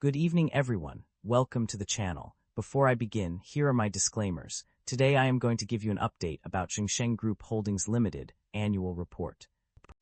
Good evening, everyone. Welcome to the channel. Before I begin, here are my disclaimers. Today I am going to give you an update about ZHONGSHENG Group Holdings Limited annual report.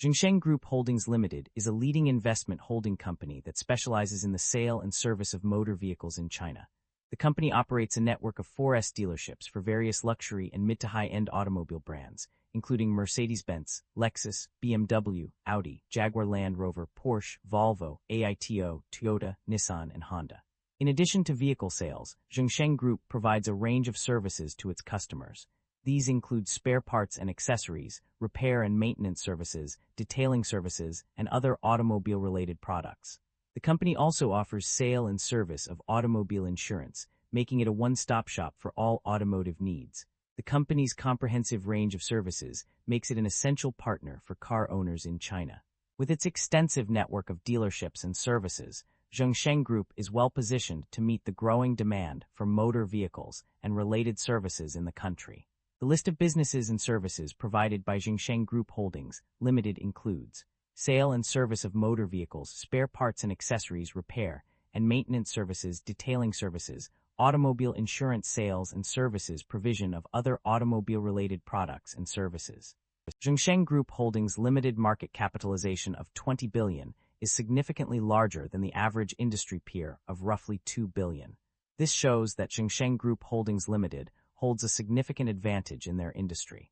ZHONGSHENG Group Holdings Limited is a leading investment holding company that specializes in the sale and service of motor vehicles in China. The company operates a network of 4S dealerships for various luxury and mid to high-end automobile brands, including Mercedes-Benz, Lexus, BMW, Audi, Jaguar Land Rover, Porsche, Volvo, AITO, Toyota, Nissan, and Honda. In addition to vehicle sales, ZHONGSHENG Group provides a range of services to its customers. These include spare parts and accessories, repair and maintenance services, detailing services, and other automobile-related products. The company also offers sale and service of automobile insurance, making it a one-stop shop for all automotive needs. The company's comprehensive range of services makes it an essential partner for car owners in China. With its extensive network of dealerships and services, ZHONGSHENG Group is well-positioned to meet the growing demand for motor vehicles and related services in the country. The list of businesses and services provided by ZHONGSHENG Group Holdings Limited includes sale and service of motor vehicles, spare parts and accessories, repair and maintenance services, detailing services, automobile insurance, sales and services, provision of other automobile-related products and services. ZHONGSHENG Group Holdings Limited market capitalization of 20 billion is significantly larger than the average industry peer of roughly 2 billion. This shows that ZHONGSHENG Group Holdings Limited holds a significant advantage in their industry.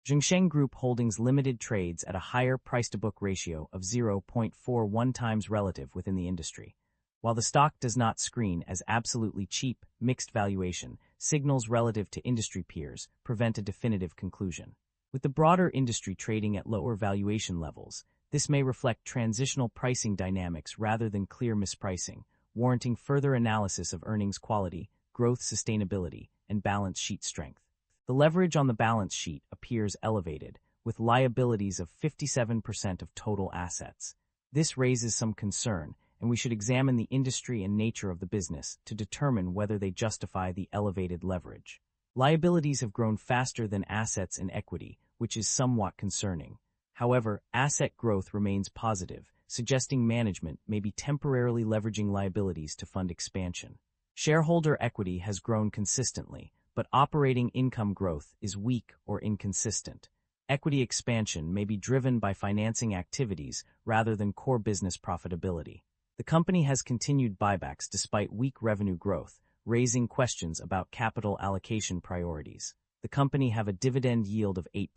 ZHONGSHENG Group Holdings Limited trades at a higher price-to-book ratio of 0.41 times relative within the industry. While the stock does not screen as absolutely cheap, mixed valuation signals relative to industry peers prevent a definitive conclusion. With the broader industry trading at lower valuation levels, this may reflect transitional pricing dynamics rather than clear mispricing, warranting further analysis of earnings quality, growth sustainability, and balance sheet strength. The leverage on the balance sheet appears elevated, with liabilities of 57% of total assets. This raises some concern, and we should examine the industry and nature of the business to determine whether they justify the elevated leverage. Liabilities have grown faster than assets and equity, which is somewhat concerning. However, asset growth remains positive, suggesting management may be temporarily leveraging liabilities to fund expansion. Shareholder equity has grown consistently, but operating income growth is weak or inconsistent. Equity expansion may be driven by financing activities rather than core business profitability. The company has continued buybacks despite weak revenue growth, raising questions about capital allocation priorities. The company have a dividend yield of 8%.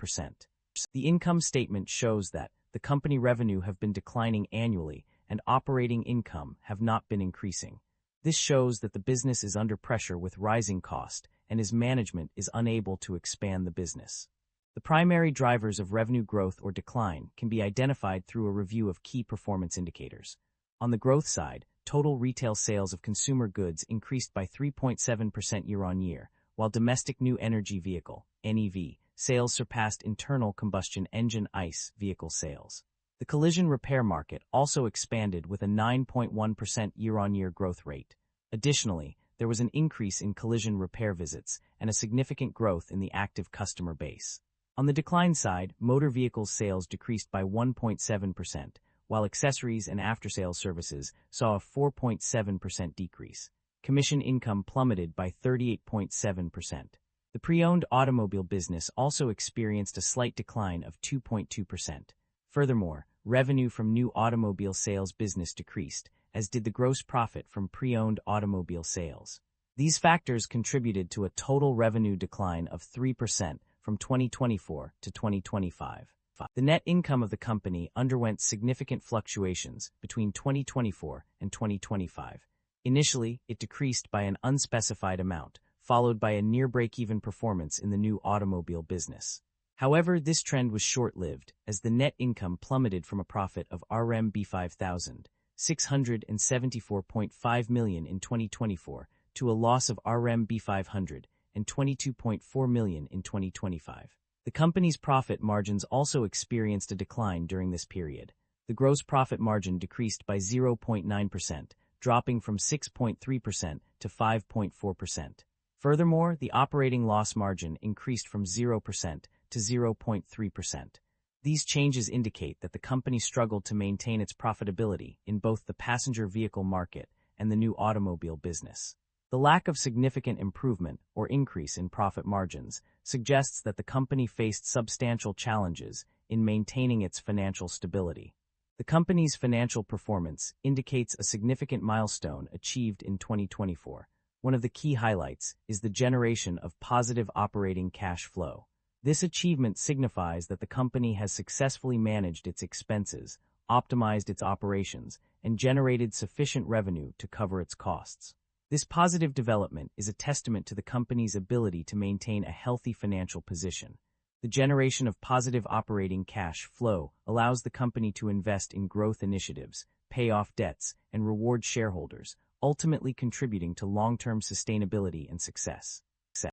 The income statement shows that the company revenue have been declining annually and operating income have not been increasing. This shows that the business is under pressure with rising cost and its management is unable to expand the business. The primary drivers of revenue growth or decline can be identified through a review of key performance indicators. On the growth side, total retail sales of consumer goods increased by 3.7% year-on-year, while domestic new energy vehicle (NEV) sales surpassed internal combustion engine (ICE) vehicle sales. The collision repair market also expanded with a 9.1% year-on-year growth rate. Additionally, there was an increase in collision repair visits and a significant growth in the active customer base. On the decline side, motor vehicles sales decreased by 1.7%, while accessories and after-sales services saw a 4.7% decrease. Commission income plummeted by 38.7%. The pre-owned automobile business also experienced a slight decline of 2.2%. Furthermore, revenue from new automobile sales business decreased, as did the gross profit from pre-owned automobile sales. These factors contributed to a total revenue decline of 3% from 2024 to 2025. The net income of the company underwent significant fluctuations between 2024 and 2025. Initially, it decreased by an unspecified amount, followed by a near break-even performance in the new automobile business. However, this trend was short-lived, as the net income plummeted from a profit of RMB 5,674.5 million in 2024 to a loss of RMB 522.4 million in 2025. The company's profit margins also experienced a decline during this period. The gross profit margin decreased by 0.9%, dropping from 6.3% to 5.4%. Furthermore, the operating loss margin increased from 0% to 0.3%. These changes indicate that the company struggled to maintain its profitability in both the passenger vehicle market and the new automobile business. The lack of significant improvement or increase in profit margins suggests that the company faced substantial challenges in maintaining its financial stability. The company's financial performance indicates a significant milestone achieved in 2024. One of the key highlights is the generation of positive operating cash flow. This achievement signifies that the company has successfully managed its expenses, optimized its operations, and generated sufficient revenue to cover its costs. This positive development is a testament to the company's ability to maintain a healthy financial position. The generation of positive operating cash flow allows the company to invest in growth initiatives, pay off debts, and reward shareholders, ultimately contributing to long-term sustainability and success.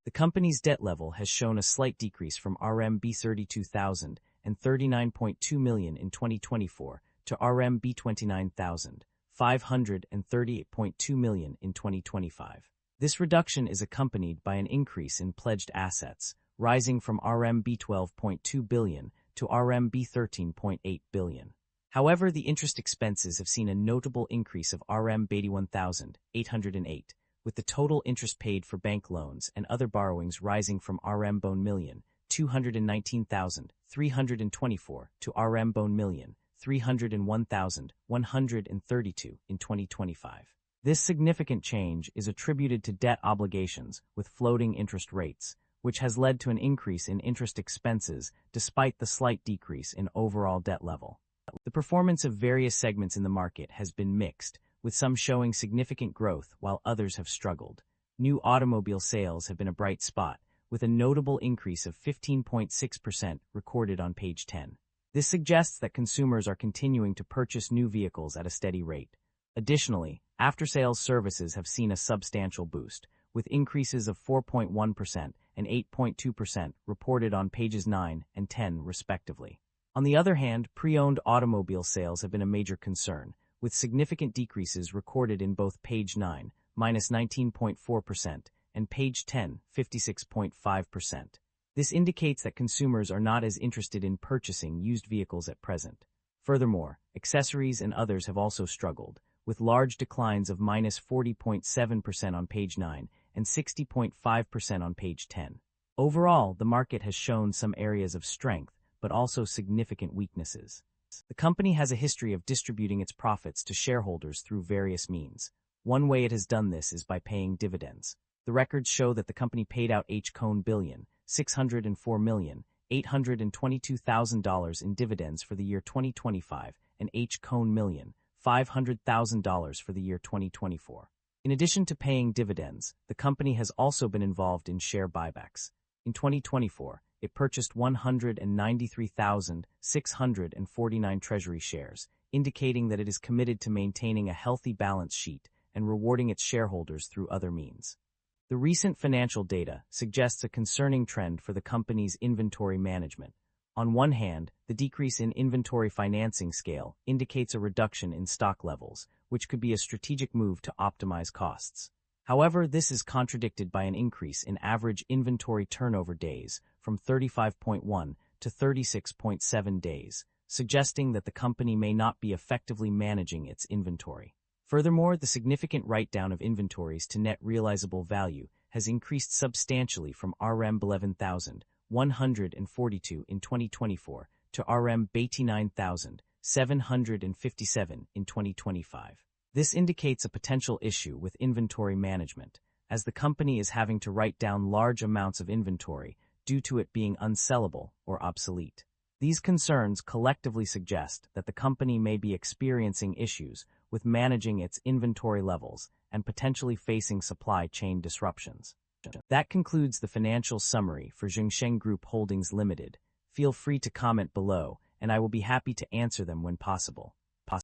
The company's debt level has shown a slight decrease from RMB 32,039.2 million in 2024 to RMB 29,538.2 million in 2025. This reduction is accompanied by an increase in pledged assets, rising from RMB 12.2 billion to RMB 13.8 billion. However, the interest expenses have seen a notable increase of RMB 81,808, with the total interest paid for bank loans and other borrowings rising from RMB 1,219,324 to RMB 1,301,132 in 2025. This significant change is attributed to debt obligations with floating interest rates, which has led to an increase in interest expenses despite the slight decrease in overall debt level. The performance of various segments in the market has been mixed, with some showing significant growth while others have struggled. New automobile sales have been a bright spot, with a notable increase of 15.6% recorded on page 10. This suggests that consumers are continuing to purchase new vehicles at a steady rate. Additionally, after-sales services have seen a substantial boost, with increases of 4.1% and 8.2% reported on pages 9 and 10 respectively. On the other hand, pre-owned automobile sales have been a major concern, with significant decreases recorded in both page 9, -19.4%, and page 10, 56.5%. This indicates that consumers are not as interested in purchasing used vehicles at present. Furthermore, accessories and others have also struggled, with large declines of -40.7% on page 9 and 60.5% on page 10. Overall, the market has shown some areas of strength, but also significant weaknesses. The company has a history of distributing its profits to shareholders through various means. One way it has done this is by paying dividends. The records show that the company paid out $604,604,822,000 in dividends for the year 2025 and $500,000 for the year 2024. In addition to paying dividends, the company has also been involved in share buybacks. In 2024, it purchased 193,649 treasury shares, indicating that it is committed to maintaining a healthy balance sheet and rewarding its shareholders through other means. The recent financial data suggests a concerning trend for the company's inventory management. On one hand, the decrease in inventory financing scale indicates a reduction in stock levels, which could be a strategic move to optimize costs. However, this is contradicted by an increase in average inventory turnover days from 35.1 to 36.7 days, suggesting that the company may not be effectively managing its inventory. Furthermore, the significant write-down of inventories to net realizable value has increased substantially from RMB 11,142 in 2024 to RMB 89,757 in 2025. This indicates a potential issue with inventory management, as the company is having to write down large amounts of inventory due to it being unsellable or obsolete. These concerns collectively suggest that the company may be experiencing issues with managing its inventory levels and potentially facing supply chain disruptions. That concludes the financial summary for ZHONGSHENG Group Holdings Limited. Feel free to comment below, and I will be happy to answer them when possible.